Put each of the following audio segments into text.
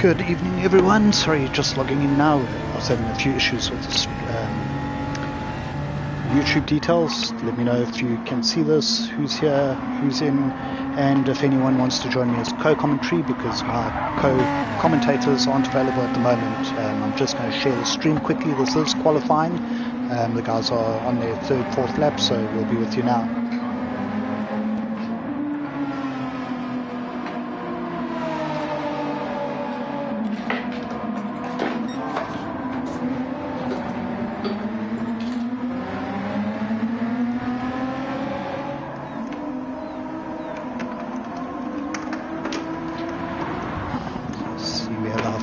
Good evening everyone, sorry just logging in now. I was having a few issues with this YouTube details. Let me know if you can see this, who's here, who's in, and if anyone wants to join me as co-commentary, because my co-commentators aren't available at the moment. I'm just going to share the stream quickly. This is qualifying. The guys are on their third, fourth lap, so we'll be with you now.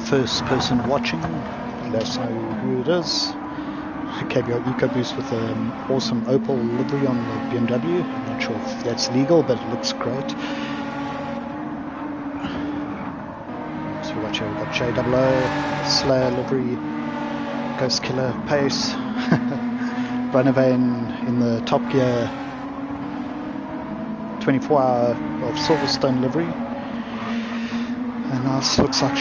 First person watching, let us know who it is. KBR EcoBoost with an awesome Opal livery on the BMW. I'm not sure if that's legal, but it looks great. So we've got JOO, Slayer livery, Ghost Killer Pace, Runavane in the Top Gear 24-hour of Silverstone livery. And now this looks like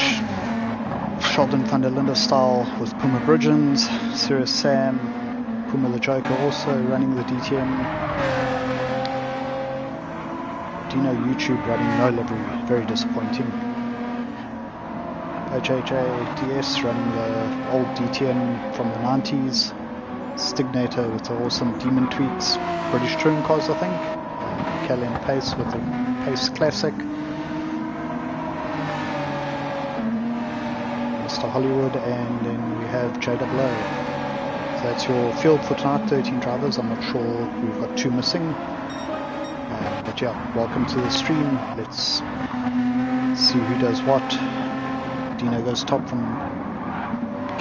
Sheldon van der Linde style with Puma Bridgens, Sirius Sam, Puma the Joker also running the DTM. Dino YouTube running no livery, very disappointing. OJJ DS running the old DTM from the 90s. Stignator with the awesome Demon Tweaks, British Touring Cars I think. Callan Pace with the Pace Classic. Hollywood, and then we have JOO. So that's your field for tonight, 13 drivers. I'm not sure, we've got 2 missing, but yeah, welcome to the stream. Let's see who does what. Dino goes top from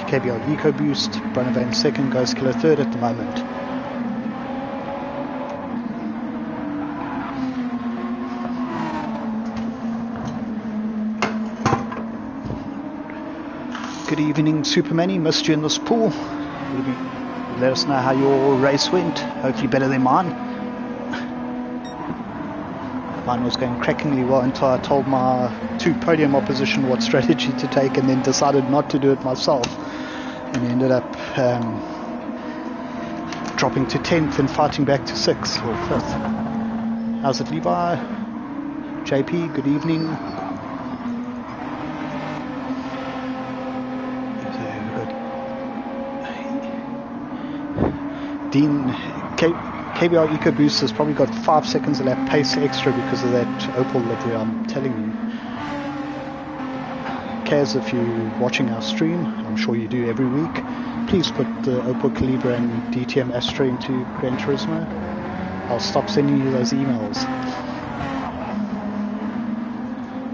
KBR EcoBoost, Brunavane second, Ghost Killer third at the moment. Good evening, Supermanny. Missed you in this pool. Let us know how your race went. Hopefully better than mine. Mine was going crackingly well until I told my 2 podium opposition what strategy to take, and then decided not to do it myself, and ended up dropping to 10th and fighting back to 6th or 5th. How's it, Levi? JP, good evening. Dean, KBR EcoBoost has probably got 5 seconds a lap pace extra because of that Opal livery, I'm telling you. Kaz, if you're watching our stream, I'm sure you do every week, please put the Opal Calibra and DTM Astra into Gran Turismo. I'll stop sending you those emails.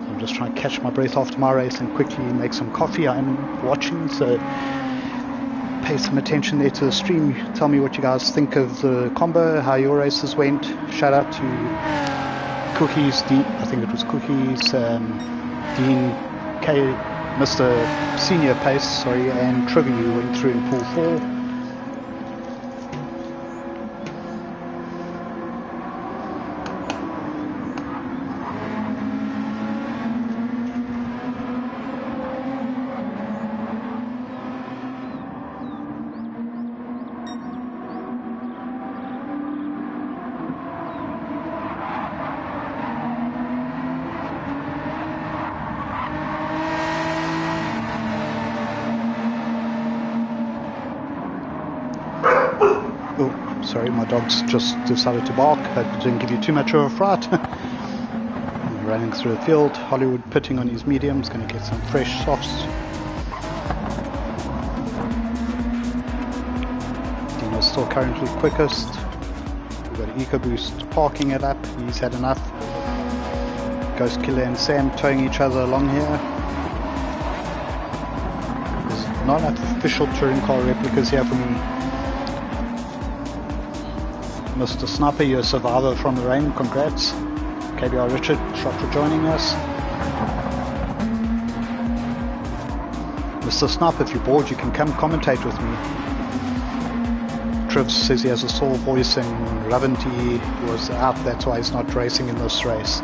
I'm just trying to catch my breath after my race and quickly make some coffee. I'm watching, so pay some attention there to the stream. Tell me what you guys think of the combo, how your races went. Shout out to Cookies, Dean, I think it was Cookies, Dean, K, Mr. Senior Pace, sorry, and Trivy, who went through in pool 4. Sorry, my dog's just decided to bark. Hope it didn't give you too much of a fright. Running through the field, Hollywood pitting on his mediums, going to get some fresh softs. Dino's still currently quickest. We've got EcoBoost parking it up, he's had enough. Ghost Killer and Sam towing each other along here. There's not enough official touring car replicas here for me. Mr. Sniper, you're a survivor from the rain, congrats. KBR Richard, shot for joining us. Mr. Sniper, if you're bored, you can come commentate with me. Triv says he has a sore voice and Ravanti was out, that's why he's not racing in this race.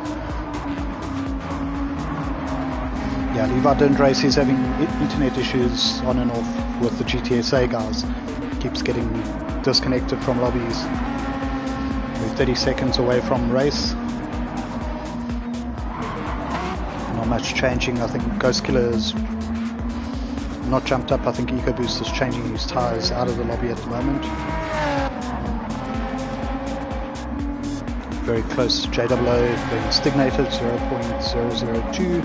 Yeah, Levi didn't race. He's having internet issues on and off with the GTSA guys. Keeps getting disconnected from lobbies. We're 30 seconds away from race. Not much changing. I think Ghost Killer's not jumped up. I think EcoBoost is changing his tyres out of the lobby at the moment. Very close. JWO being stagnated, 0.002.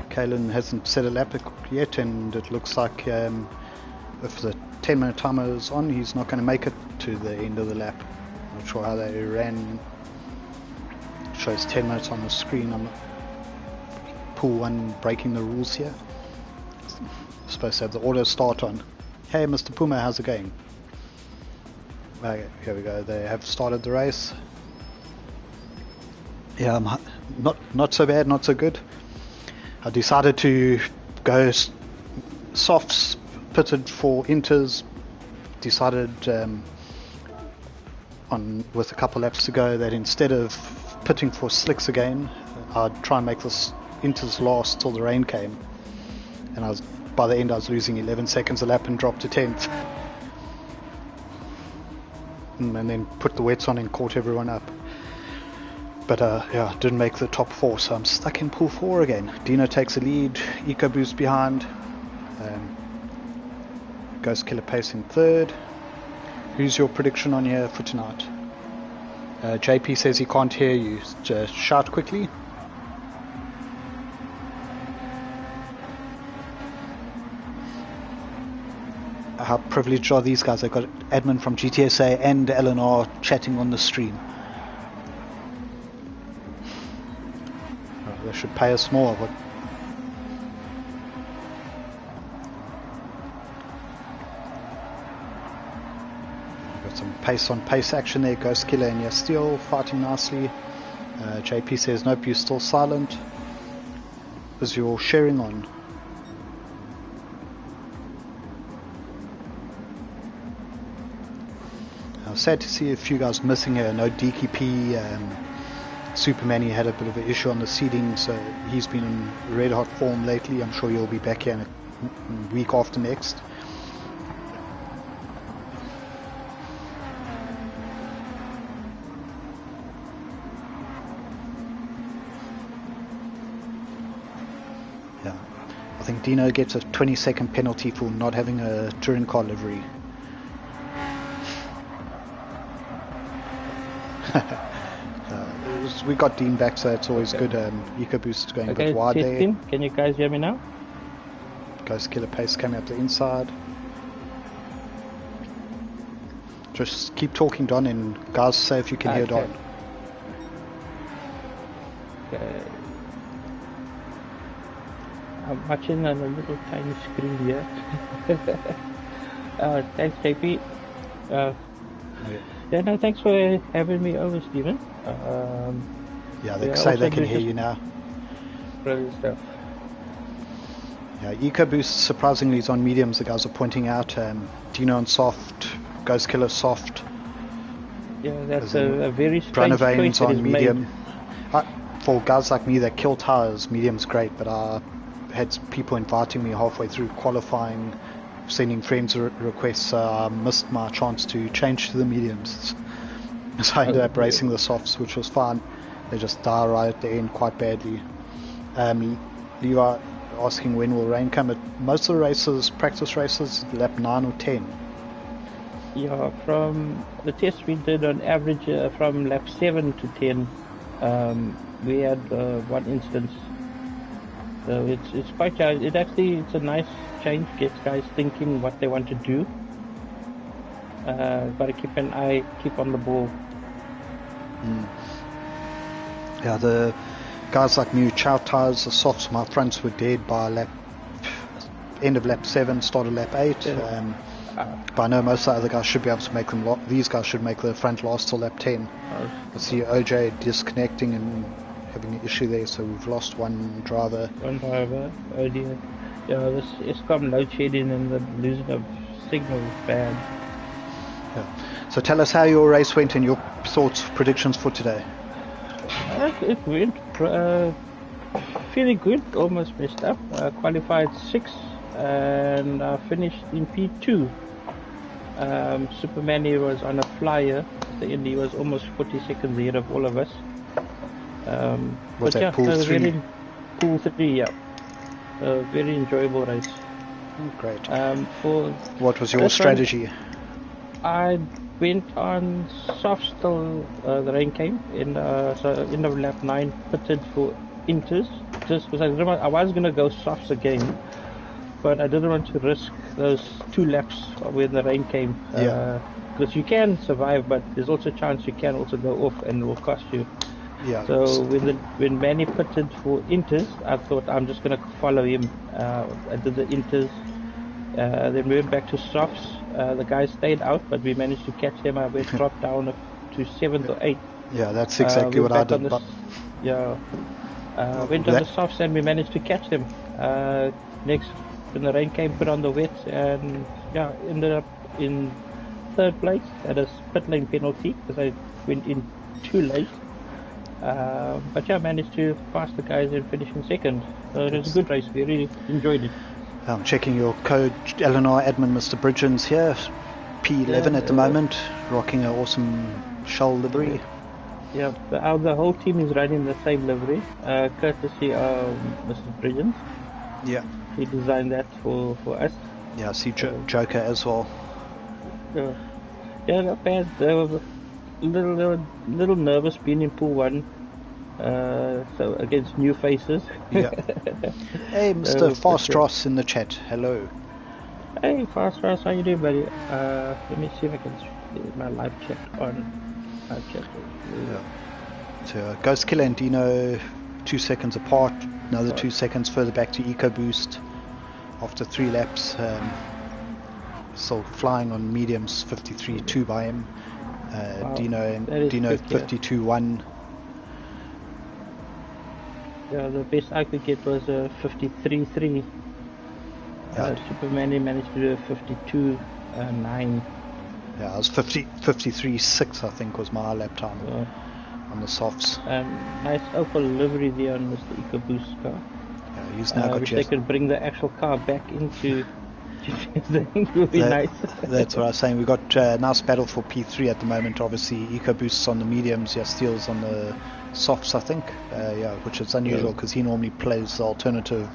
Kalen hasn't set a lap yet, and it looks like if the 10-minute timer is on, he's not going to make it to the end of the lap. Not sure how they ran. It shows 10 minutes on the screen. I'm Pool 1 breaking the rules here. I'm supposed to have the auto start on. Hey Mr. Puma, how's it going? Okay, here we go. They have started the race. Yeah, not so bad, not so good. I decided to go softs, pitted for inters. Decided with a couple laps to go that instead of pitting for slicks again, I'd try and make this inters last till the rain came. And by the end I was losing 11 seconds a lap and dropped to 10th. And then put the wets on and caught everyone up. But yeah, didn't make the top 4, so I'm stuck in pool 4 again. Dino takes a lead, EcoBoost behind, Ghost Killer pace in 3rd. Who's your prediction on here for tonight? JP says he can't hear you. Just shout quickly. How privileged are these guys? They've got admin from GTSA and LNR chatting on the stream. They should pay us more. But got some pace on pace action there. Ghost Killer and Yasteel fighting nicely. JP says nope, you're still silent. Is your sharing on? Sad to see a few guys missing here. No DKP. Superman, he had a bit of an issue on the seating, so he's been in red hot form lately. I'm sure he'll be back here in a week after next. Yeah, I think Dino gets a 20-second penalty for not having a touring car livery. We got Dean back, so it's always good. EcoBoost going a bit wide there. Team. Can you guys hear me now? Ghost Killer pace coming up the inside. Just keep talking, Don, and guys say if you can hear Don. Okay. I'm watching on a little tiny screen here. Thanks, JP. Yeah, no, thanks for having me over, Stephen. Yeah, they say they can hear you now. Brilliant stuff. Yeah, EcoBoost surprisingly is on mediums. The guys are pointing out. Dino on soft, Ghost Killer soft. Yeah, that's a very strange choice on medium. For guys like me that kill tires, medium's great. But I had people inviting me halfway through qualifying, sending friends requests, so I missed my chance to change to the mediums. So I ended up racing the softs, which was fine. They just die right at the end quite badly. Levi asking when will rain come. Most of the races, practice races, lap 9 or 10. Yeah, from the test we did on average from lap 7 to 10, we had one instance. So it's quite challenging. It's a nice change, gets guys thinking what they want to do. Got to keep an eye, keep on the ball. Yeah, the guys like me who chow tires, the softs, my fronts were dead by end of lap 7, start of lap 8. But I know most of the other guys should be able to make them. These guys should make the front last till lap 10. I see OJ disconnecting and having an issue there, so we've lost one driver. Oh dear. Yeah, this ESCOM load shedding and the losing of signal is bad. Yeah. So tell us how your race went and your thoughts, predictions for today. It went fairly good, almost messed up. Qualified 6th and finished in P2. Superman he was on a flyer at the end. He was almost 40 seconds ahead of all of us. Was that pool 3? Pool 3, yeah. Very enjoyable race. Oh, great. What was your strategy? I went on softs till the rain came. So end of lap 9, pitted for inters. Just because I was going to go softs again, but I didn't want to risk those 2 laps when the rain came. Because you can survive, but there's also a chance you can also go off and it will cost you. Yeah. So when Manny pitted for inters, I thought I'm just going to follow him. I did the inters. Then we went back to softs. The guys stayed out, but we managed to catch them. I went dropped down to 7th or 8th. Yeah, that's exactly what I did. Went on the softs and we managed to catch them. Next, when the rain came, put on the wets and ended up in 3rd place at a pit lane penalty because I went in too late. But managed to pass the guys and finish in 2nd. So it was a good race. We really enjoyed it. I'm checking your code, Eleanor admin Mr. Bridgens here, P11 at the moment, rocking an awesome Shell livery. Yeah, the whole team is riding the same livery, courtesy of Mr. Bridgens. Yeah. He designed that for us. Yeah, I see Joker as well. Yeah, not bad. They were a little nervous being in pool 1. So against new faces. Yeah. Hey, Mr. Fast Ross in the chat. Hello. Hey, Fast Ross, how you doing, buddy? Let me see if I can get my live chat on. Yeah. So Ghost Killer and Dino 2 seconds apart. Another 2 seconds further back to EcoBoost after 3 laps. Still flying on mediums, 53.2 by him. Wow. Dino 52.1. Yeah, the best I could get was a 53.3. Superman managed to do a 52.9. Yeah, I was 53.6 I think was my lap time on the softs. Nice Opel livery there on Mr. EcoBoost car. Yeah, he's now got wish they could bring the actual car back into it would be nice. That's what I was saying. We've got a nice battle for P3 at the moment. Obviously, EcoBoosts on the mediums, Steele's on the softs, I think. Which is unusual because he normally plays the alternative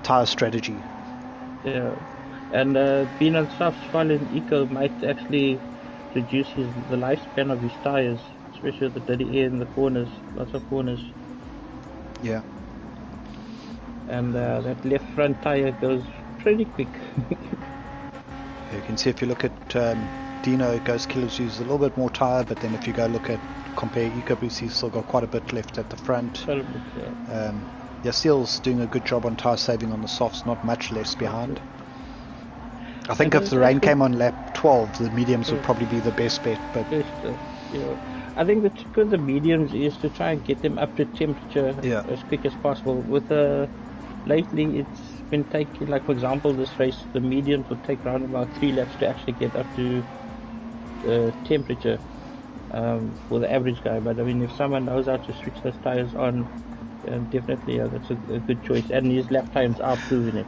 tyre strategy. Yeah, and being on softs while in Eco might actually reduce the lifespan of his tyres, especially with the dirty air in the corners, lots of corners. Yeah. And that left front tyre goes pretty quick. You can see if you look at Dino, Ghost Killers uses a little bit more tyre, but then if you go compare EcoBoost, he's still got quite a bit left at the front. Steele's doing a good job on tyre saving on the softs, not much less behind. I think if the rain came on lap 12, the mediums would probably be the best bet. But I think the trick with the mediums is to try and get them up to temperature as quick as possible. With lately, it's been taking, like for example, this race, the mediums will take around about 3 laps to actually get up to temperature for the average guy. But I mean, if someone knows how to switch those tires on, definitely that's a good choice. And his lap times are proving it.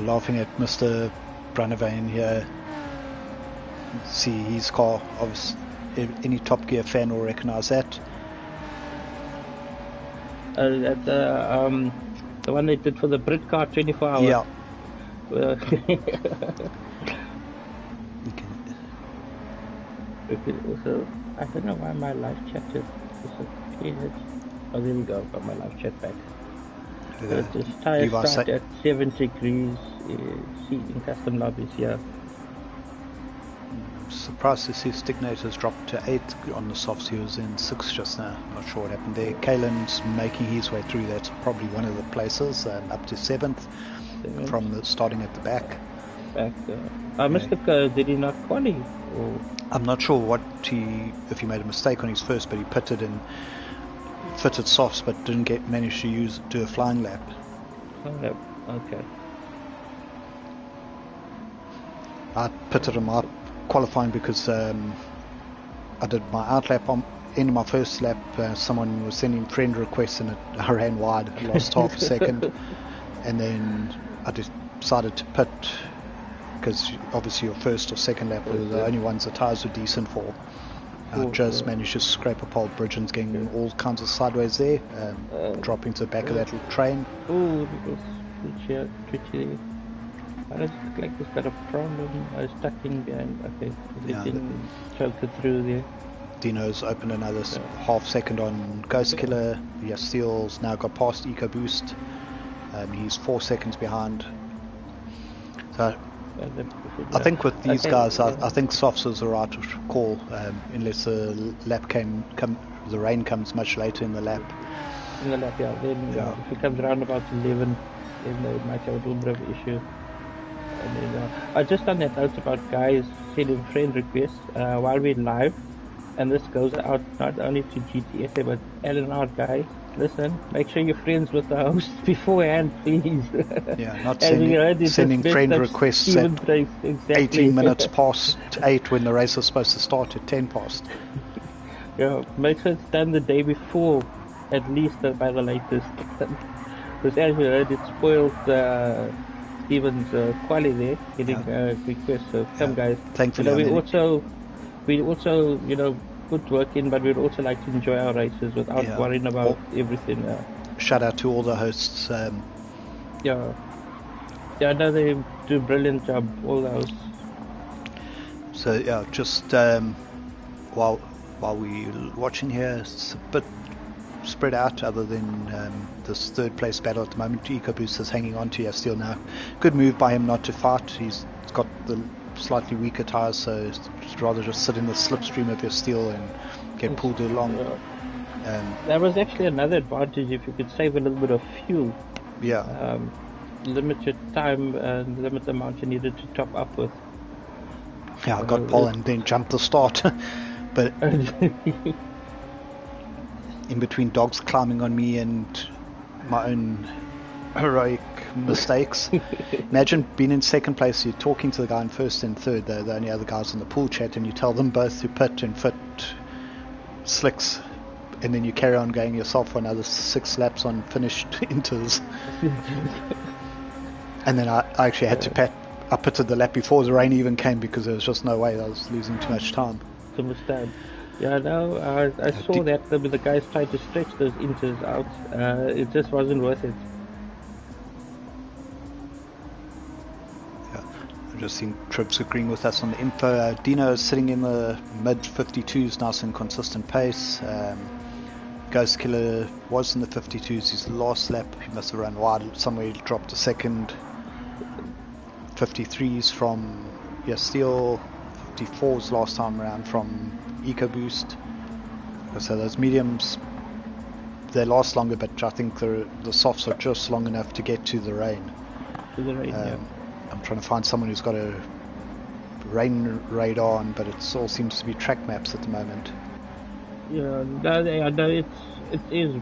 Laughing at Mr. Brunavane here. See his car. Obviously, any Top Gear fan will recognize that. The one they did for the Brit car 24 hours. Yeah. So, I don't know why my live chat is disappeared. Oh, there we go. Got my live chat back. This tire start at 70 degrees. Seating custom lobbies here. I'm surprised to see Stignator's dropped to 8 on the softs. He was in 6 just now. I'm not sure what happened there. Kalen's making his way through. That's probably one of the places, up to 7th from starting at the back. Mr. Did he not qualify? I'm not sure if he made a mistake on his first, but he pitted and fitted softs, but didn't manage to do a flying lap. Okay. I pitted him up qualifying because I did my outlap on end of my first lap. Someone was sending friend requests and I ran wide, lost half a second, and then I decided to pit because obviously your first or second lap were the only ones the tyres were decent for. Just managed to scrape a pole. Bridgen's getting all kinds of sideways there, dropping to the back of that little train. Oh, it was tricky. I just like this got a problem. I was stuck in behind. Okay, they didn't choke it through there. Dino's opened another half second on Ghost Killer. Steele's now got past EcoBoost. He's 4 seconds behind. So I think with these guys, I think softs is the right call, unless the rain comes much later in the lap. Then if it comes around about 11, then they might have a little bit of an issue. And then, I just on that note about guys sending friend requests while we're live, and this goes out not only to GTSA but LNR guys. Listen, make sure you're friends with the host beforehand, please. Yeah, not sending friend requests at 18 minutes past 8 when the race is supposed to start at 10 past. Yeah, make sure it's done the day before, at least by the latest. Because as you heard, it spoiled Steven's quali there, getting requests. So come guys. Thankfully, we also, put work in, but we'd also like to enjoy our races without worrying about everything. Shout out to all the hosts. I know they do a brilliant job, all those. So just while we're watching here, it's a bit spread out other than this third place battle at the moment. EcoBoost is hanging on to Steele now. Good move by him not to fight. He's got the slightly weaker tyres, so rather just sit in the slipstream of your Steele and get pulled along. That was actually another advantage if you could save a little bit of fuel. Limit your time and limit the amount you needed to top up with. I got pole and then jumped the start. But in between dogs climbing on me and my own heroic mistakes, imagine being in second place, you're talking to the guy in first and third, they're the only other guys in the pool chat, and you tell them both to pit and fit slicks, and then you carry on going yourself for another 6 laps on finished inters. And then I actually had to I pitted the lap before the rain even came because there was just no way, I was losing too much time. Understand. Yeah, no, I saw that the guys tried to stretch those inters out. It just wasn't worth it. I've just seen Tribs agreeing with us on the info. Dino is sitting in the mid 52s, nice and consistent pace. Ghost Killer was in the 52s his last lap. He must have run wide somewhere, he dropped a second. 53s from Steele, 54s last time around from EcoBoost. So those mediums, they last longer, but I think the softs are just long enough to get to the rain. I'm trying to find someone who's got a rain radar on, but it all seems to be track maps at the moment. Yeah, no, it is.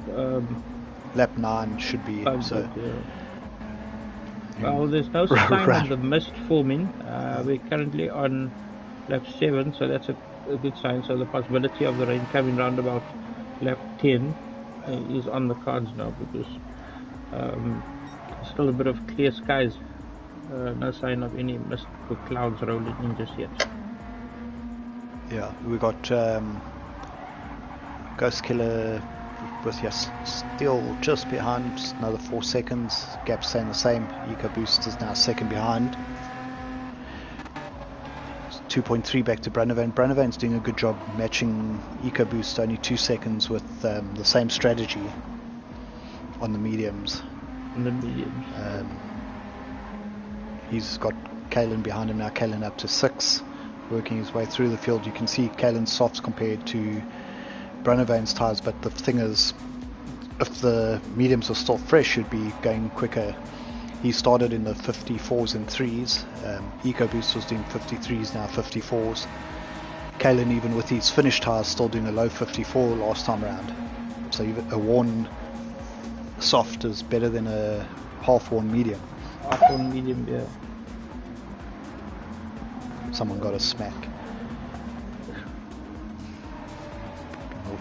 Lap 9 should be. So. Well, there's no sign of the mist forming. We're currently on lap 7, so that's a good sign. So the possibility of the rain coming round about lap 10 is on the cards now, because still a bit of clear skies. No sign of any mist or clouds rolling in just yet. Yeah, we got Ghost Killer with still just behind, just another 4 seconds. Gap staying the same. EcoBoost is now second behind. 2.3 back to Branovan. Branovan's doing a good job matching EcoBoost, only 2 seconds with the same strategy on the mediums. He's got Kalen behind him now. Kalen up to 6, working his way through the field. You can see Kalen's softs compared to Branovan's tyres, but the thing is, if the mediums are still fresh, should be going quicker. He started in the 54s and 3s. EcoBoost was doing 53s, now 54s. Kalen, even with his finished tyres, still doing a low 54 last time around. So even a worn soft is better than a half-worn medium. Half-worn medium, yeah. Someone got a smack.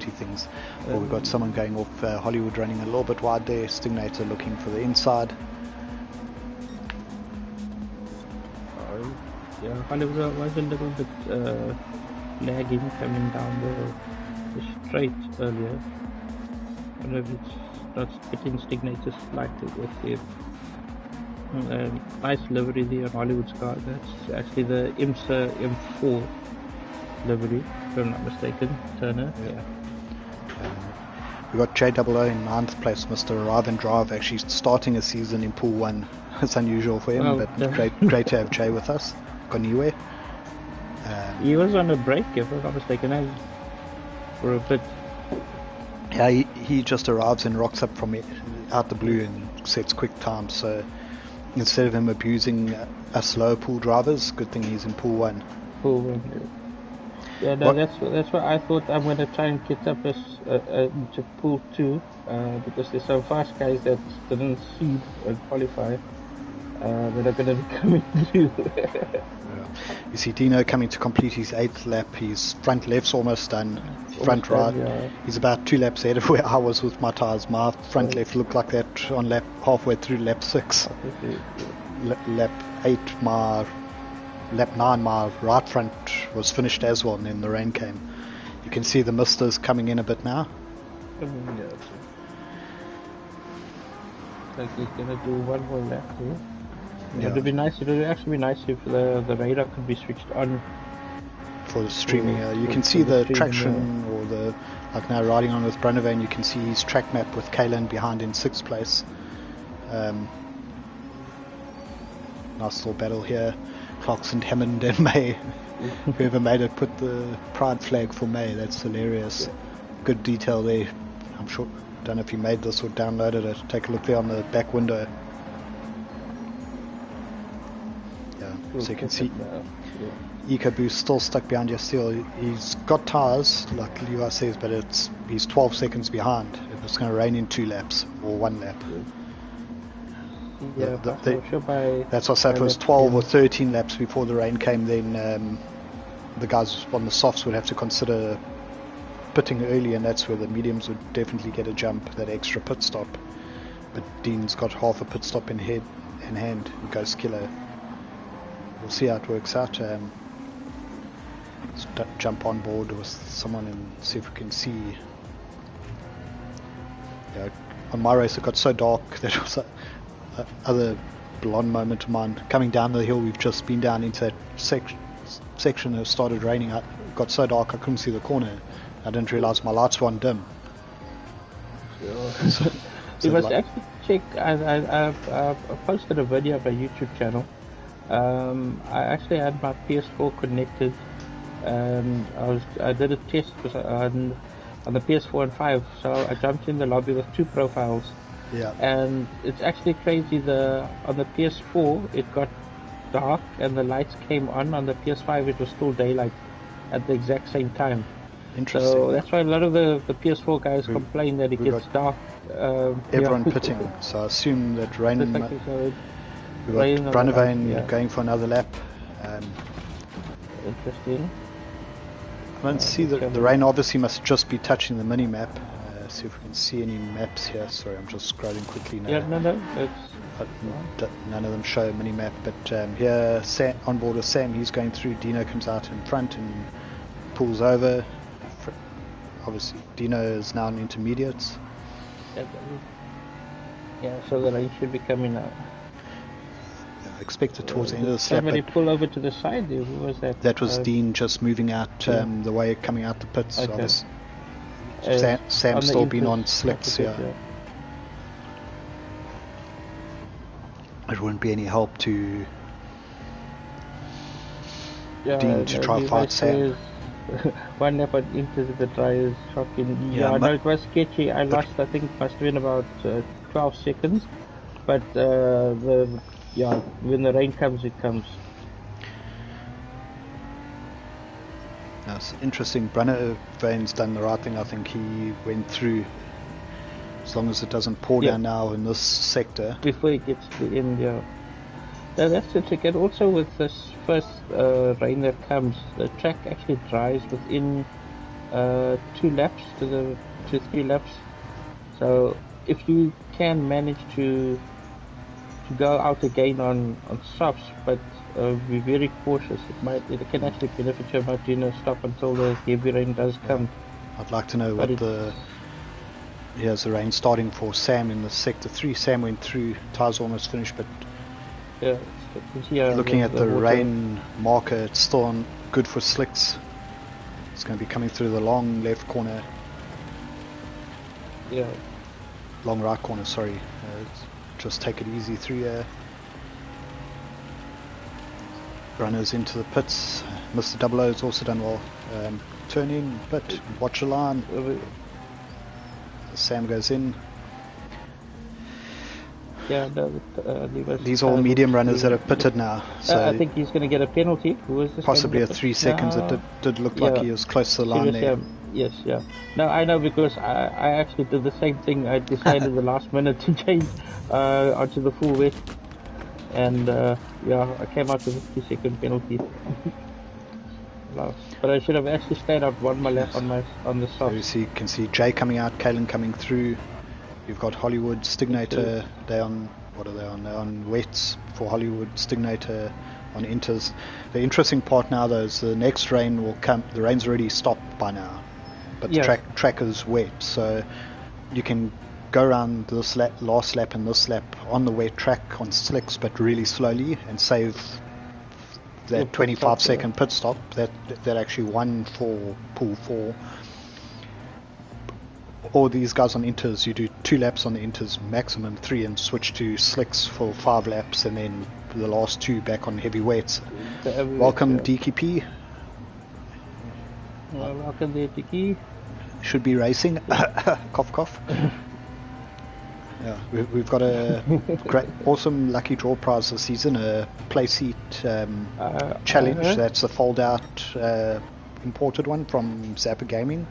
quality things. Or we've got someone going off Hollywood running a little bit wide there, Stignator looking for the inside. Yeah, Hollywood was a little bit lagging coming down the straight earlier. I don't know if it's not getting Stignator slightly off there. Nice livery there on Hollywood's car. That's actually the IMSA M4 livery, if I'm not mistaken. Turner, yeah. We got JOO in 9th place, Mr. Arrive and Drive, actually starting a season in Pool 1. It's unusual for him, but great to have Jay with us. Gone anywhere. He was on a break, if I'm not mistaken, for a bit. Yeah, he just arrives and rocks up from out the blue and sets quick times. So instead of him abusing us slow pool drivers, good thing he's in Pool 1. Pool 1, yeah. No, that's what I thought. I'm going to try and get up to Pool 2 because there's some fast guys that didn't seed and qualify that are going to be coming through. You see Dino coming to complete his 8th lap. His front left's almost done. Front right. Yeah. He's about 2 laps ahead of where I was with my tyres. My front left looked like that on lap halfway through lap 6. Lap 8, lap 9, my right front was finished as well, and then the rain came. You can see the misters coming in a bit now. Like he's gonna do one more lap here. Yeah. It would be nice. It would actually be nice if the radar could be switched on for the streaming. You can see the traction, or the like now riding on with Brunavane. You can see his track map with Kalen behind in 6th place. Nice little battle here. Clarkson, Hammond, and May. Whoever made it put the pride flag for May. That's hilarious. Good detail there. I'm sure. Don't know if you made this or downloaded it. Take a look there on the back window. So you can see EcoBoost still stuck behind your steel. He's got tyres, like Levi says, but he's 12 seconds behind. It's going to rain in 2 laps or 1 lap. Yeah, that's what I said. If it was 12 or 13 laps before the rain came, then the guys on the softs would have to consider pitting early, and that's where the mediums would definitely get a jump, that extra pit stop. But Dean's got half a pit stop in hand. He goes kilo. We'll see how it works out. Let's jump on board with someone and see if we can see. Yeah, on my race it got so dark that it was other blonde moment of mine. Coming down the hill we've just been down into that section that started raining. It got so dark I couldn't see the corner. I didn't realise my lights were on dim. You must actually check. I posted a video on my YouTube channel. I actually had my PS4 connected, and I did a test on the PS4 and 5. So I jumped in the lobby with 2 profiles. Yeah. And it's actually crazy. On the PS4 it got dark and the lights came on. On the PS5 it was still daylight at the exact same time. Interesting. So that's why a lot of the PS4 guys complain that it gets dark. Everyone pitting. So I assume that rain. We've got Brunavane going for another lap. Interesting. I don't see the rain. Obviously must just be touching the mini map. See if we can see any maps here. Sorry, I'm just scrolling quickly now. Yeah, no. None of them show a mini map. But here, on board with Sam, he's going through. Dino comes out in front and pulls over. Obviously, Dino is now in intermediates. Yeah, so the rain should be coming out. Expected towards the end of the lap. Somebody pull over to the side there. Who was that? That was Dean just moving out the way coming out the pits. Okay. Sam's still been on slicks here. It wouldn't be any help to Dean to try and fight Sam. One lap into the dry shocking. Yeah, no, it was sketchy. I lost, I think, must have been about 12 seconds. But when the rain comes, it comes. That's interesting. Brunavane's done the right thing. I think he went through. As long as it doesn't pour down now in this sector. Before it gets to the end, yeah. That's the trick. And also with this first rain that comes, the track actually dries within 2 laps to 3 laps. So if you can manage to go out again on softs, but be very cautious. It can actually benefit you about doing a stop until the heavy rain does come. I'd like to know what here's the rain starting for Sam in the sector 3. Sam went through, tires almost finished, but looking at the rain marker, it's still on, good for slicks. It's going to be coming through the long left corner. Yeah. Long right corner, sorry. Just take it easy through here. Runners into the pits. Mr. Double O's also done well. Turning, but watch the line. Sam goes in. Yeah, these are all medium runners that are pitted now. So I think he's going to get a penalty. Who was this? Possibly a 3 seconds. It did look like he was close to the line there. Yes, yeah. No, I know, because I actually did the same thing. I decided the last minute to change onto the full wet, and yeah, I came out with a 2-second penalty. But I should have actually stayed out one more lap on the soft. So you can see Jay coming out, Kalen coming through. You've got Hollywood, Stignator. They're on, what are they on? They're on wets for Hollywood, Stignator on inters. The interesting part now though is the next rain will come. The rain's already stopped by now, but the track is wet, so you can go around this last lap and this lap on the wet track on slicks, but really slowly, and save that 25-second pit stop that actually won for Pool 4. Or these guys on inters, you do 2 laps on the inters, maximum 3, and switch to slicks for 5 laps, and then the last 2 back on heavy weights. Welcome, DKP. Welcome, DKP. Should be racing. Cough, cough. Yeah, we've got a great, awesome lucky draw prize this season, a play seat challenge. That's a fold-out imported one from Zappa Gaming.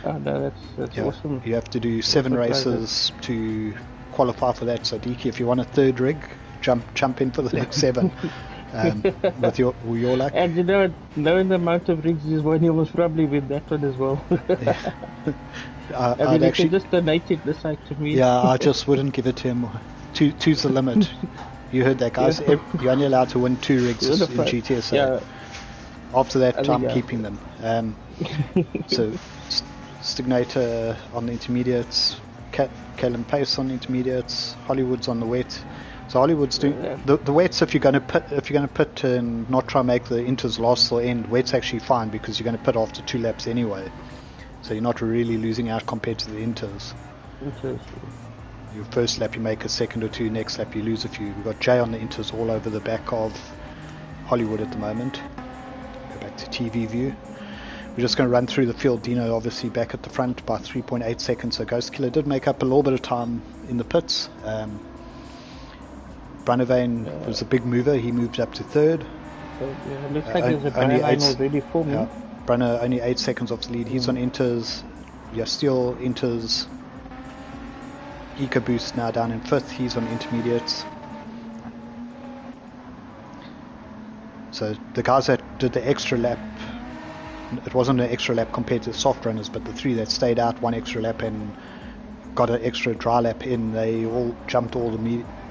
Oh, no, that's awesome. You have to do 7 races to qualify for that. So, Deke, if you want a 3rd rig, jump in for the next 7 with your luck. And you know, knowing the amount of rigs is one, you must probably win that one as well. I mean, you can just donate it this side to me. Yeah, I just wouldn't give it to him. Two's the limit. You heard that, guys. Yeah. You're only allowed to win 2 rigs in GTSA. Yeah. After that, I'm keeping them. So, Stignator on the intermediates, Callum Pace on the intermediates, Hollywood's on the wet. So Hollywood's doing the wets. If you're going to pit and not try and make the inters last or end, wet's actually fine because you're going to pit after 2 laps anyway. So you're not really losing out compared to the inters. Your first lap you make a second or 2, next lap you lose a few. We've got Jay on the inters all over the back of Hollywood at the moment. Go back to TV view. We're just going to run through the field. Dino obviously back at the front by 3.8 seconds. So Ghost Killer did make up a little bit of time in the pits. Brunnervane was a big mover. He moved up to 3rd. Yeah, looks like there's a Gran already forming. Yeah, Brunner only 8 seconds off the lead. He's on inters. Still inters. EcoBoost now down in 5th. He's on intermediates. So the guys that did the extra lap, it wasn't an extra lap compared to the soft runners, but the 3 that stayed out 1 extra lap and got an extra dry lap in, they all jumped all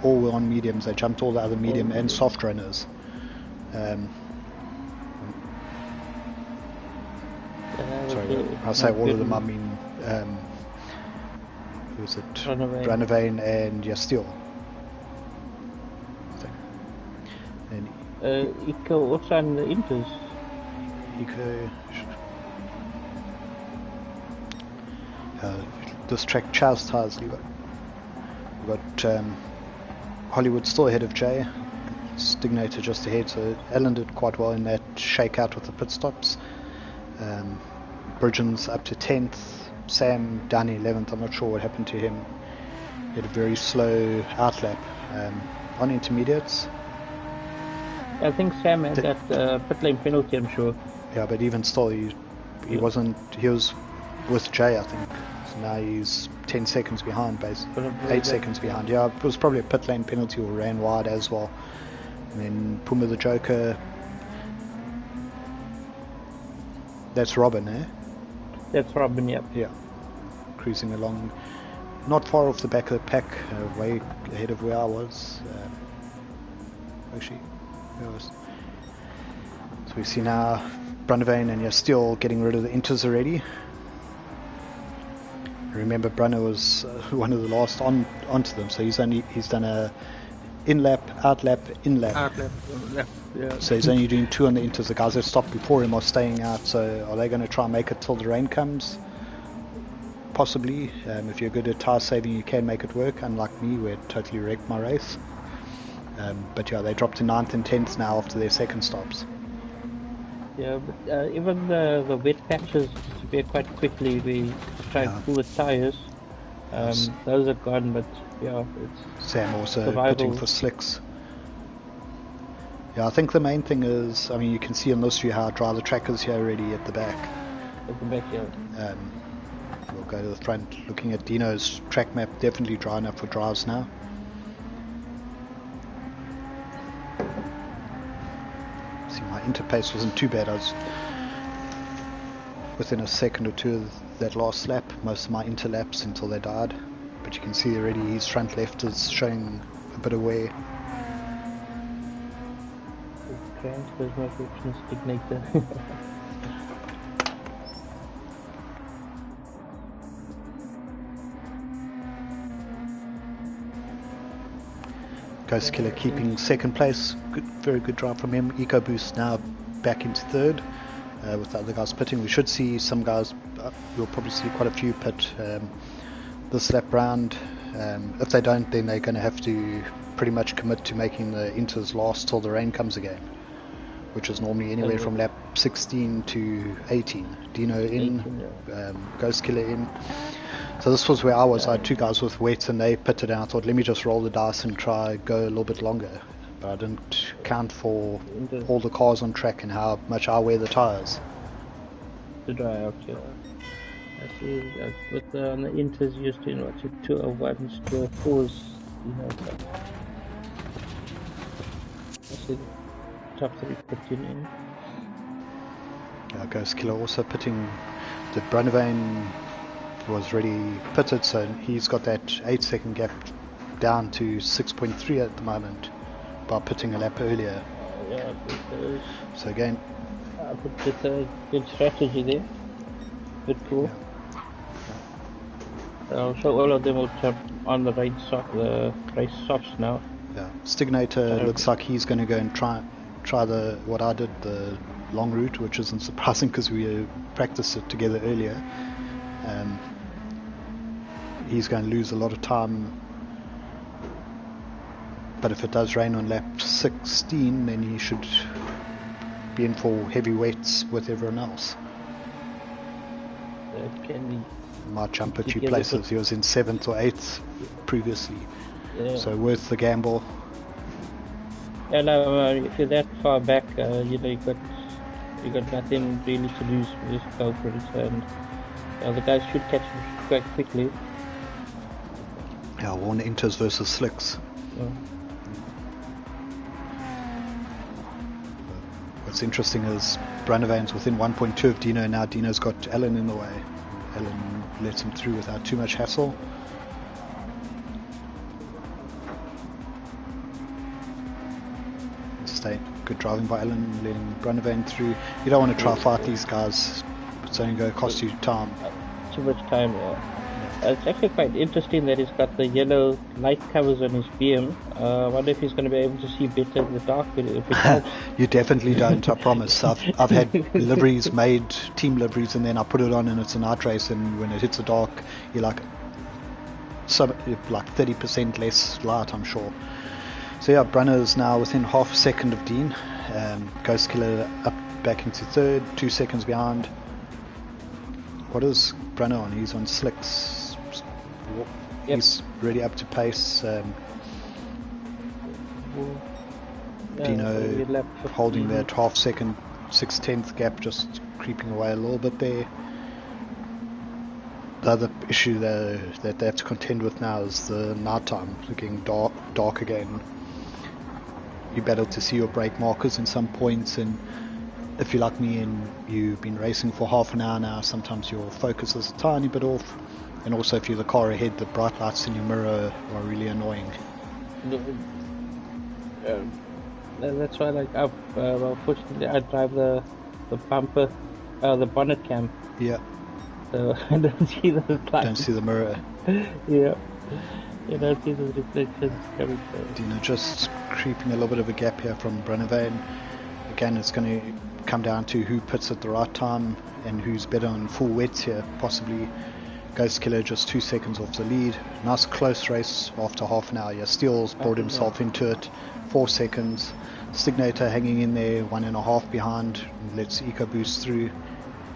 were on mediums. They jumped all the other medium and soft runners. Sorry, I say all of them. I mean, who was it? Brunnervane and Yasteel. And Eco also on the inters. Eco. This track Charles tires. We've got Hollywood still ahead of Jay. Stignator just ahead. So Alan did quite well in that shakeout with the pit stops. Bridgen's up to 10th. Sam down 11th. I'm not sure what happened to him. He had a very slow outlap on intermediates. I think Sam had that pit lane penalty, I'm sure. Yeah, but even still, he wasn't. He was with Jay, I think. So now he's 10 seconds behind, basically. 8 seconds behind. Yeah, it was probably a pit lane penalty or ran wide as well. And then Puma the Joker. That's Robin, eh? That's Robin, yeah. Yeah, cruising along, not far off the back of the pack, way ahead of where I was. Actually, where was? So we see now Brunnerveen and you're still getting rid of the inters already. Remember, Brunner was one of the last onto them, so he's done a in lap, out lap, in lap. Out lap, yeah. So he's only doing 2 on the inters. The guys that stopped before him are staying out. So are they going to try and make it till the rain comes? Possibly. If you're good at tire saving, you can make it work. Unlike me, where it totally wrecked my race. But yeah, they dropped to 9th and 10th now after their second stops. Yeah, but even the wet patches disappear quite quickly. We try and pull the tires. Those are gone, but yeah, it's Sam also survival. putting for slicks. Yeah, I think the main thing is, I mean, you can see on this view how dry the track is here already at the back. At the back, yeah. We'll go to the front. Looking at Dino's track map, definitely dry enough for drives now. See, my interpace wasn't too bad. I was within a second or two of that last lap, most of my interlaps until they died. But you can see already his front left is showing a bit of wear. There's no friction stagnator. Ghost Killer keeping second place. Good, very good drive from him. EcoBoost now back into third. With the other guys pitting, we should see some guys. We'll probably see quite a few pit this lap round. If they don't, then they're going to have to pretty much commit to making the inters last till the rain comes again, which is normally anywhere from lap 16 to 18. Dino in, Ghost Killer in. So this was where I was. I had 2 guys with wet and they pitted, and I thought, let me just roll the dice and try go a little bit longer. But I didn't count for all the cars on track and how much I wear the tyres. To dry out, yeah. I see, with the inters used to, 201s, 204s, I see the top 3 pitting in. Ghost Killer also pitting. The Brunnerveen was already pitted, so he's got that 8-second gap down to 6.3 at the moment by pitting a lap earlier. Yeah, so again, it's a good strategy there. Good cool. So all of them will jump on the race softs now. Yeah, Stagnator looks like he's going to go and try what I did, the long route, which isn't surprising because we practiced it together earlier. He's going to lose a lot of time, but if it does rain on lap 16, then he should be in for heavy weights with everyone else. Might jump a few places. He was in 7th or 8th previously, so worth the gamble. And if you're that far back, you got nothing really to lose. Just go for it, and the guys should catch him quite quickly. Yeah, one inters versus slicks. What's interesting is Brunnerveen's within 1.2 of Dino, and now Dino's got Alan in the way. Alan lets him through without too much hassle. Good driving by Alan, letting Brunnerveen through. You don't want to try fight these guys, it's only going to cost you time. Too much time, It's actually quite interesting that he's got the yellow light covers on his BM. I wonder if he's going to be able to see better in the dark if it helps. You definitely don't, I promise. I've had liveries made, team liveries, and then I put it on and it's a night race, and when it hits the dark, you're like 30% less light, I'm sure. So yeah, Brunner's now within half a second of Dean. Ghost Killer up back into third, 2 seconds behind. What is Brunner on? He's on slicks. He's really up to pace. Dino holding that half second, 6/10 gap, just creeping away a little bit there. The other issue that they have to contend with now is the night time, looking dark again. You battle to see your brake markers in some points, and if you're like me and you've been racing for half an hour now, sometimes your focus is a tiny bit off. And also if you're the car ahead, the bright lights in your mirror are really annoying. That's why, like, well, fortunately, I drive the bumper, the bonnet cam. Yeah. So I don't see the lights. Don't see the mirror. Yeah. You don't see the reflections coming through. Dino just creeping a little bit of a gap here from Brunnerveen. Again, it's going to come down to who pits at the right time and who's better on full wets here. Possibly Ghost Killer just 2 seconds off the lead. Nice close race after half an hour. Yeah, Steele's brought himself into it. 4 seconds. Stignator hanging in there, 1.5 behind. Lets EcoBoost through.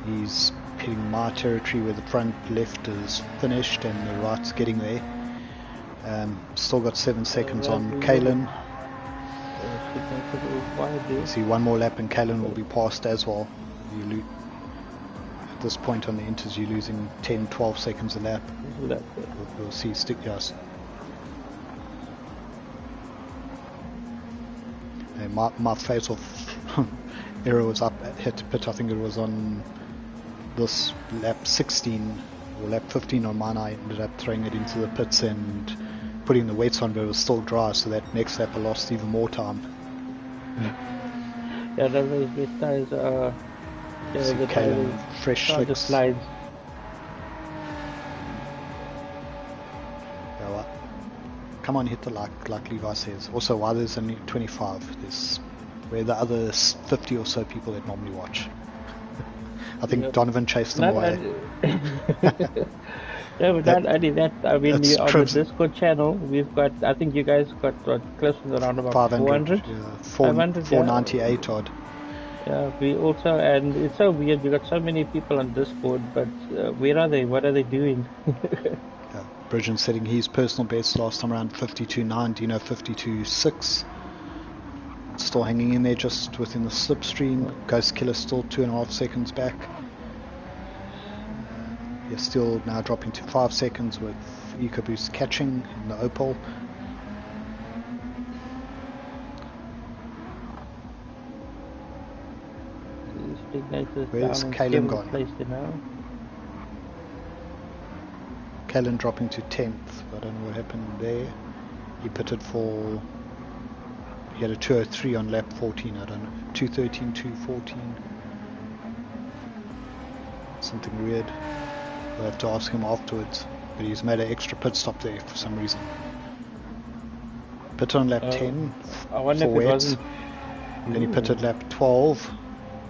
He's hitting my territory where the front left is finished and the right's getting there. Still got 7 seconds on Kalen. See, one more lap and Kalen will be passed as well. At this point on the inters, you're losing 10-12 seconds a lap. We'll see yes. My face-off error was up at hit pit. I think it was on this lap 16 or lap 15 on mine. I ended up throwing it into the pits and putting the weights on, but it was still dry, so that next lap I lost even more time. Yeah, those tires are fresh slicks. Slides. Yeah, well, come on, hit the like Levi says. Also, why there's only 25? There's where the other 50 or so people that normally watch. I think Donovan chased them away. Yeah, but not only that, I mean, on the Discord channel, we've got, I think you guys got close to around about 400? Yeah, 498 yeah. odd. Yeah, we also, and it's so weird, we got so many people on Discord, but where are they? What are they doing? Yeah, Bridgen setting his personal best last time around 52.9, Dino 52.6. Still hanging in there just within the slipstream. Ghost Killer still 2.5 seconds back. You're still now dropping to 5 seconds with EcoBoost catching in the Opal. Where's Kalen gone? Kalen dropping to 10th. I don't know what happened there. He pitted for... He had a 203 on lap 14, I don't know. 213, 214. Something weird. We'll have to ask him afterwards. But he's made an extra pit stop there for some reason. Pit on lap 10 I wonder for if wets. it wasn't... Then he pitted lap 12.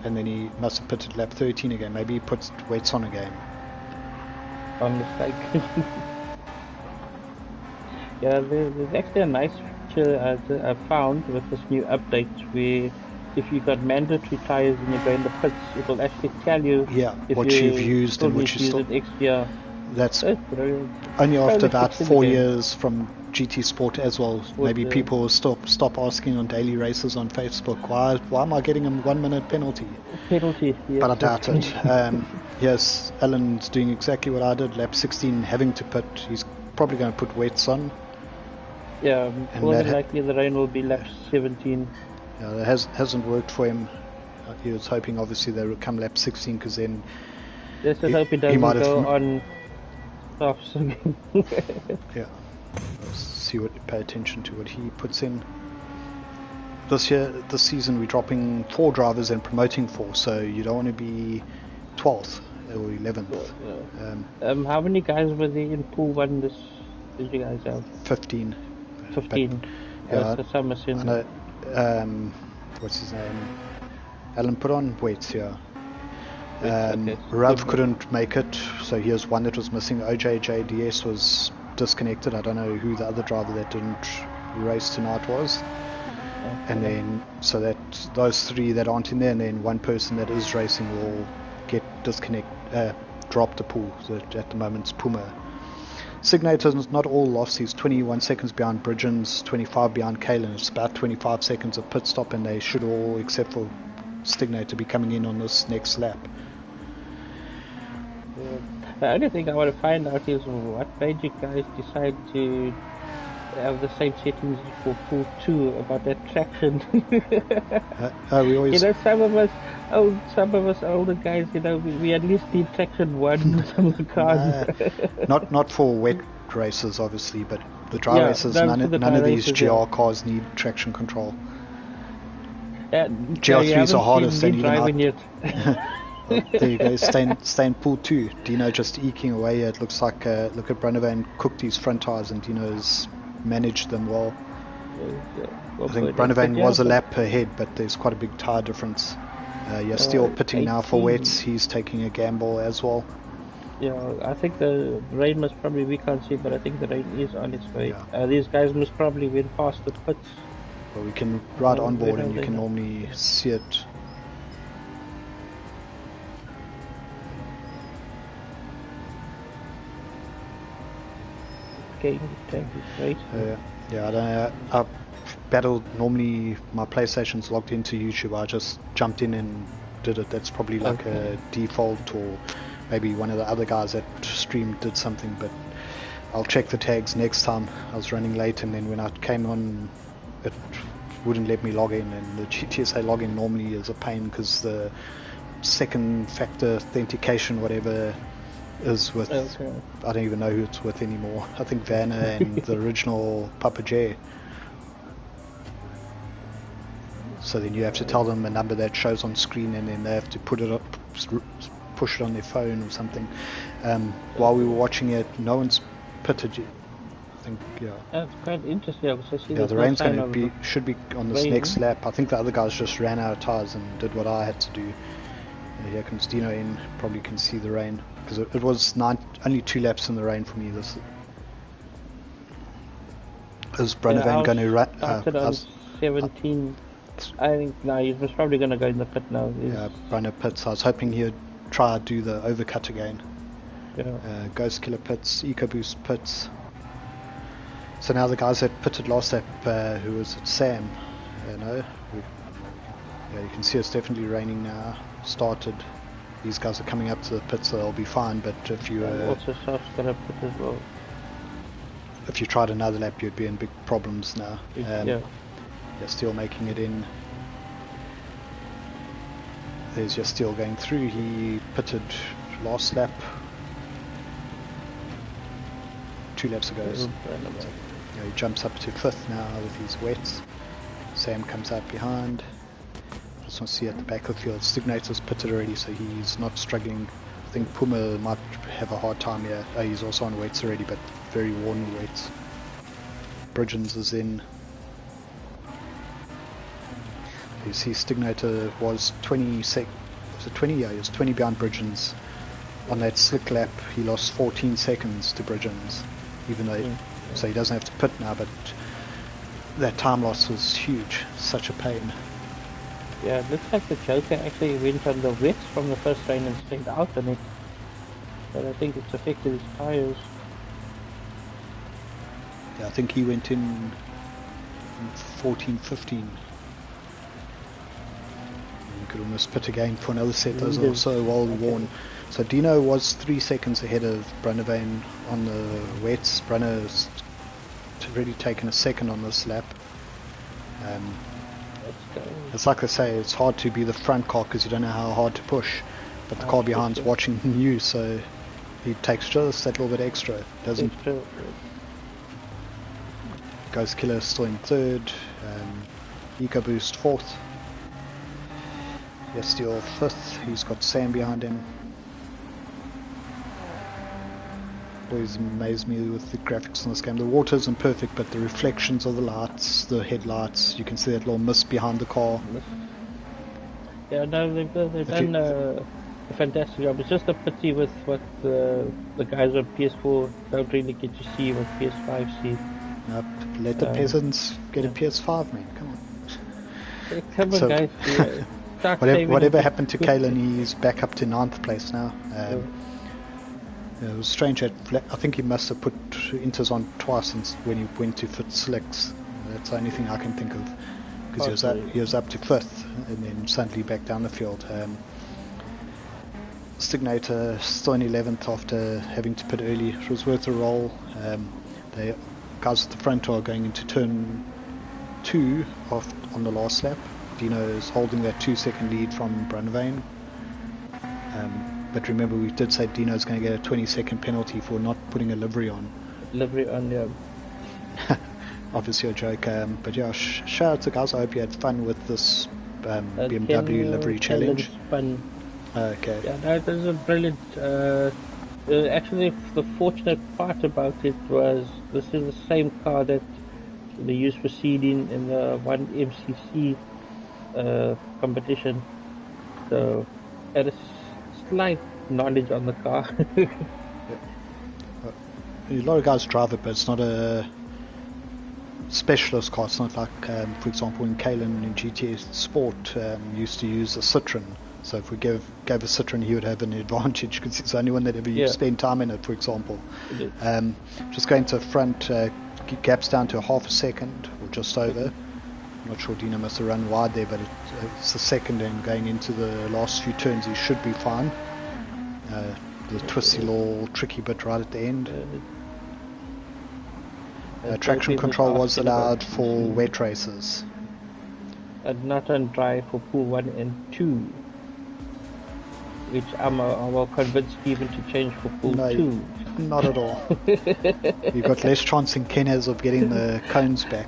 And then he must have pitted lap 13 again. Maybe he puts wets on again. By mistake. Yeah, there's actually a nice feature I found with this new update where if you got mandatory tires and you go in the pits, it will actually tell you if what you've used and what you still... extra. That's only after about 4 years from GT Sport as well. Maybe people will stop asking on daily races on Facebook, why am I getting a 1 minute penalty? Yes, but I doubt it. Yes, Alan's doing exactly what I did, lap 16 having to pit. He's probably going to put wets on. Yeah, more than likely the rain will be lap 17. Yeah, that hasn't worked for him. He was hoping obviously they would come lap 16 because then let's just hope he doesn't go on softs again. Yeah, pay attention to what he puts in. This season we're dropping 4 drivers and promoting 4, so you don't want to be 12th or 11th. Yeah. How many guys were there in pool 1 did you guys have? 15. 15. Yeah, some assume. What's his name? Alan put on weights here. Okay. Rav couldn't make it, so here's one that was missing. OJJDS was disconnected. I don't know who the other driver that didn't race tonight was. Okay. And then so that those 3 that aren't in there, and then one person that is racing will get drop the pool. So at the moment it's Puma. Signator's not all lost. He's 21 seconds behind Bridgens, 25 behind Kalen. It's about 25 seconds of pit stop, and they should all, except for Stignator, be coming in on this next lap. The only thing I want to find out is what made you guys decide to have the same settings for pool 2 about that traction. We always... You know, some of us older guys, you know, we at least need traction 1 with some of the cars. not for wet races, obviously, but the dry Yeah, races, no, for the none dry of these races, GR yeah. cars need traction control. So GR3s you are haven't hardest, seen and me even driving yet. well, there you go, stay in pool 2. Dino just eking away. It looks like, look at Brunnevan cooked his front tires, and Dino's managed them well. I think Brunnevan was a lap ahead, but there's quite a big tyre difference. You're still pitting 18. now for wets. He's taking a gamble as well. Yeah, I think the rain must probably, we can't see, but I think the rain is on its way. Yeah. These guys must probably went past the pits. Well, we can ride on board and you can normally see it. Okay, thank you, great. Yeah, I don't know. I battled, normally my PlayStation's logged into YouTube. I just jumped in and did it. That's probably like a default, or maybe one of the other guys that streamed did something, but I'll check the tags next time. I was running late, and then when I came on, it wouldn't let me log in, and the GTSA login normally is a pain because the second factor authentication, whatever, is with, I don't even know who it's with anymore. I think Vanna and the original Papa J. So then you have to tell them a number that shows on screen, and then they have to put it up, push it on their phone or something. While we were watching it, no one's pitted. I think, yeah. That's quite interesting. Yeah, the rain's going to should be on this next lap. I think the other guys just ran out of tires and did what I had to do. Here comes Dino in. Probably can see the rain because it was only 2 laps in the rain for me. This is Brunnevan going to run? Started on 17. I think now he was probably going to go in the pit now. Yeah, Brunner pits. I was hoping he would try to do the overcut again. Yeah. Ghost Killer pits, EcoBoost pits. So now the guys that pitted last lap, who was it? Sam. Yeah, you can see it's definitely raining now. Started. These guys are coming up to the pits, so they'll be fine. But if you also South's gonna pit as well. If you tried another lap, you'd be in big problems now. Yeah. You're still making it in. There's your steel going through. He pitted last lap. 2 laps ago. So, he jumps up to 5th now with his wets. Sam comes out behind. Just want to see at the back of the field. Stignator's pitted already, so he's not struggling. I think Puma might have a hard time here. He's also on weights already, but very worn weights. Bridgens is in. You see Stignator was 20 was it 20? Yeah, he was 20 behind Bridgens. On that slick lap, he lost 14 seconds to Bridgens, even though so he doesn't have to pit now, but that time loss was huge. Such a pain. Yeah, it looks like the Joker actually went on the wets from the first rain and stayed out on it. But I think it's affected his tyres. Yeah, I think he went in 14, 15. You could almost pit again for another set. Those are so well worn. So Dino was 3 seconds ahead of Brunnevan on the wets. Brunner's already taken a second on this lap. It's like they say, it's hard to be the front car because you don't know how hard to push, but the car behind's watching you, so he takes just that little bit extra. Doesn't. Ghost Killer still in 3rd. EcoBoost 4th. Yes, still 5th. He's got Sam behind him. Always amazed me with the graphics in this game. The water isn't perfect, but the reflections of the lights, the headlights, you can see that little mist behind the car. Yeah, no, they've done a fantastic job. It's just a pity with what the guys on PS4 don't really get to see what PS5 see. Let the peasants get a PS5, man. Come on. Come on, guys. Yeah. Whatever happened to Kalen, he's back up to 9th place now. It was strange that I think he must have put Inters on twice since when he went to fit slicks. That's the only thing I can think of, because he was up to 5th and then suddenly back down the field. Stignator still in 11th after having to pit early. It was worth a roll. guys at the front are going into turn 2 on the last lap. Dino is holding that 2-second lead from Brunvane. But remember, we did say Dino's going to get a 20-second penalty for not putting a livery on. Livery on, yeah. Obviously a joke, but yeah, shout out to guys. I hope you had fun with this BMW livery challenge. Fun. Okay. Yeah, that was a brilliant. Actually, the fortunate part about it was this is the same car that they used for seeding in the one MCC competition. So, had a slight knowledge on the car. Yeah. A lot of guys drive it, but it's not a specialist car. It's not like, for example, when Kalen in GTS Sport used to use a Citroen. So if we gave a Citroen, he would have an advantage because he's the only one that ever spent time in it, for example. Just going to the front, gaps down to half a second or just over. I'm not sure, Dino must have run wide there, but it's the second, and going into the last few turns he should be fine. The twisty little tricky bit right at the end. Traction control was allowed for wet races. And not on dry for pool 1 and 2. Which I will convince Stephen to change for pool 2. Not at all. You've got less chance than Ken has of getting the cones back.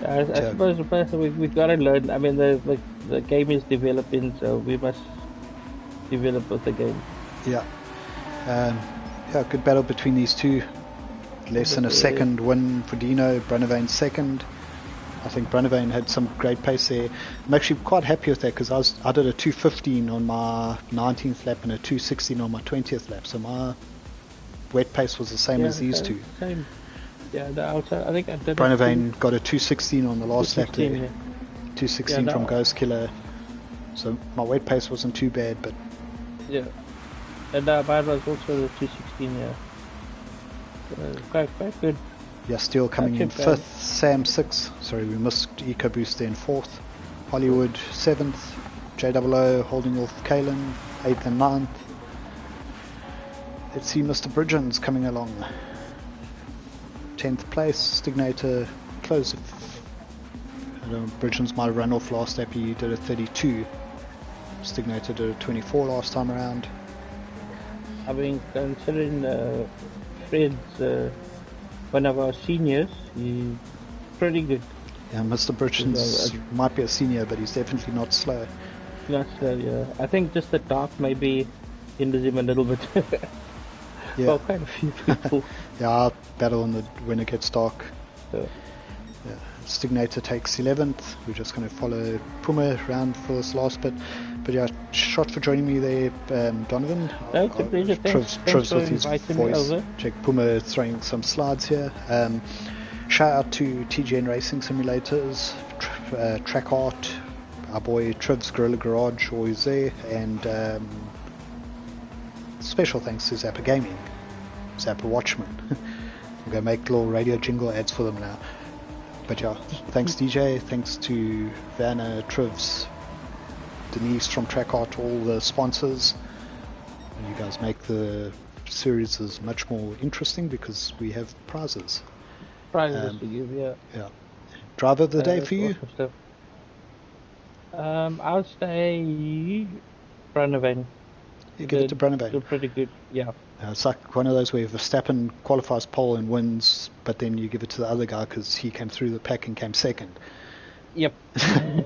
I suppose we've got to learn. I mean, the game is developing, so we must develop with the game. Yeah. Good battle between these two. Less than a second win for Dino. Brunvane second. I think Brunvane had some great pace there. I'm actually quite happy with that because I did a 2:15 on my 19th lap and a 2:16 on my 20th lap. So my wet pace was the same as these two. Same. Yeah, I think I did. Brunvane got a 2:16 on the last lap there. Yeah. 2:16 from Ghost Killer. So my wet pace wasn't too bad, but yeah. And mine was also the 2:16. Yeah. Quite good. Yeah, Steele coming in 5th, Sam 6th. Sorry, we missed EcoBoost there in 4th. Hollywood 7th. JOO holding off Kalen 8th and 9th. Let's see Mr. Bridgens coming along. 10th place. Stignator close. I don't know, Bridgens might have run off last lap. He did a 32. Stignator did a 24 last time around. I mean, considering Fred's one of our seniors, he's pretty good. Yeah, Mr. Bridgens might be a senior, but he's definitely not slow. Not slow, yeah. I think just the dark maybe hinders him a little bit. Yeah. Well, quite a few people. Yeah, I'll battle when it gets dark. Yeah. Stignator takes 11th. We're just going to follow Puma around for this last bit. But yeah, shot for joining me there, Donovan. No, it's a pleasure. Thanks with his voice. Check Puma throwing some slides here. Shout out to TGN Racing Simulators, Track Art, our boy Triv's Gorilla Garage, always there, and special thanks to Zappa Gaming, Zappa Watchman. I'm going to make little radio jingle ads for them now. But yeah, thanks DJ, thanks to Vanna, Trivs, Denise from Track Art, all the sponsors. You guys make the series is much more interesting because we have prizes. Prizes for you, yeah. Yeah. Driver of the day for you? Awesome. I'll say Brunvane. You give it to Brunvane. They're pretty good, yeah. It's like one of those where Verstappen qualifies pole and wins, but then you give it to the other guy because he came through the pack and came second. Yep. Yeah,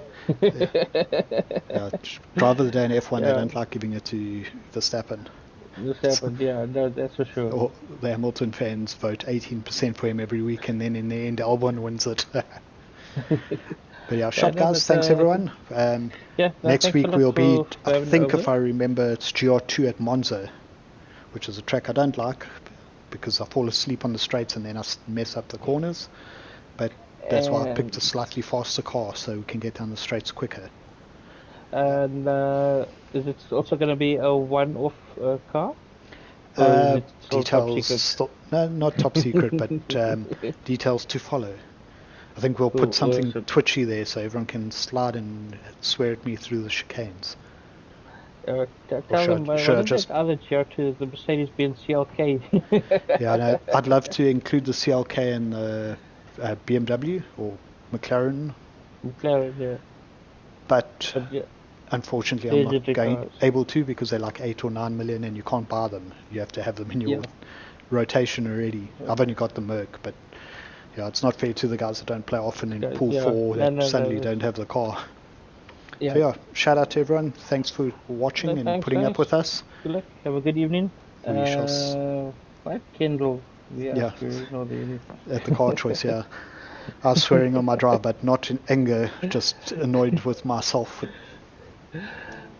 driver of the day in F1, they don't like giving it to Verstappen. Yeah, no, that's for sure. Or the Hamilton fans vote 18% for him every week, and then in the end, Albon wins it. But yeah, shot guys, thanks everyone. Next week we'll be, I think if I remember, it's GR2 at Monza, which is a track I don't like because I fall asleep on the straights and then I mess up the corners. But that's why I picked a slightly faster car so we can get down the straights quicker. And is it also going to be a one-off car? Details, no, not top secret, but details to follow. I think we'll put something twitchy there so everyone can slide and swear at me through the chicanes. Tell them, should I wasn't just... that other GR2, the Mercedes-Benz CLK? Yeah, no, I'd love to include the CLK and the BMW or McLaren, McLaren, yeah. but But yeah, unfortunately I'm not legendary going cars. able to, because they're like 8 or 9 million and you can't buy them. You have to have them in your Yeah. rotation already. I've only got the Merc, but yeah, it's not fair to the guys that don't play often in Pool 4 that suddenly don't have the car. Yeah. So yeah, shout out to everyone. Thanks for watching and Thanks, putting up guys. with us. Good luck. Have a good evening. We shall What? Kendall. Yeah. Swearing all the At the car choice, yeah. I was swearing on my drive, but not in anger, just annoyed with myself.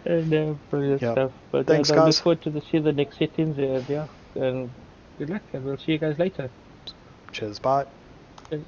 And brilliant Yeah. stuff. But Thanks, I look guys. forward to see the next settings. And good luck, and we'll see you guys later. Cheers, bye. Cheers.